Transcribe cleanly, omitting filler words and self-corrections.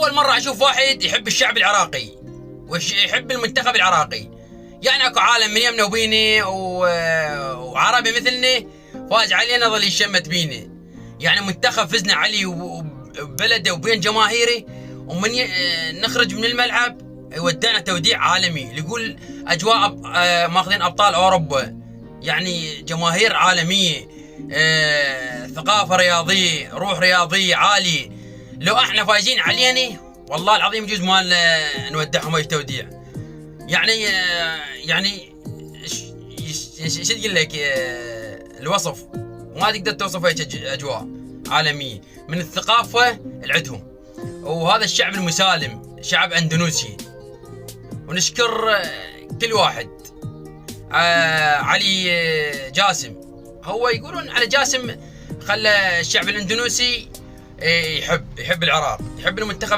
اول مره اشوف واحد يحب الشعب العراقي ويحب المنتخب العراقي. يعني اكو عالم من يمنا وبيني وعربي مثلني فاز علينا ظل يشمت بيني. يعني منتخب فزنا عليه وبلده وبين جماهيري، ومن نخرج من الملعب يودعنا توديع عالمي اللي يقول اجواء ماخذين ابطال اوروبا. يعني جماهير عالميه، ثقافه رياضيه، روح رياضيه عاليه. لو احنا فايزين علينا والله العظيم يجوز ما نودعهم اي توديع. يعني ايش اقول لك، الوصف ما تقدر توصف هيك اجواء عالميه من الثقافه اللي عندهم. وهذا الشعب المسالم شعب اندونيسي، ونشكر كل واحد. علي جاسم، هو يقولون على جاسم خلى الشعب الاندونيسي يحب العراق، يحب المنتخب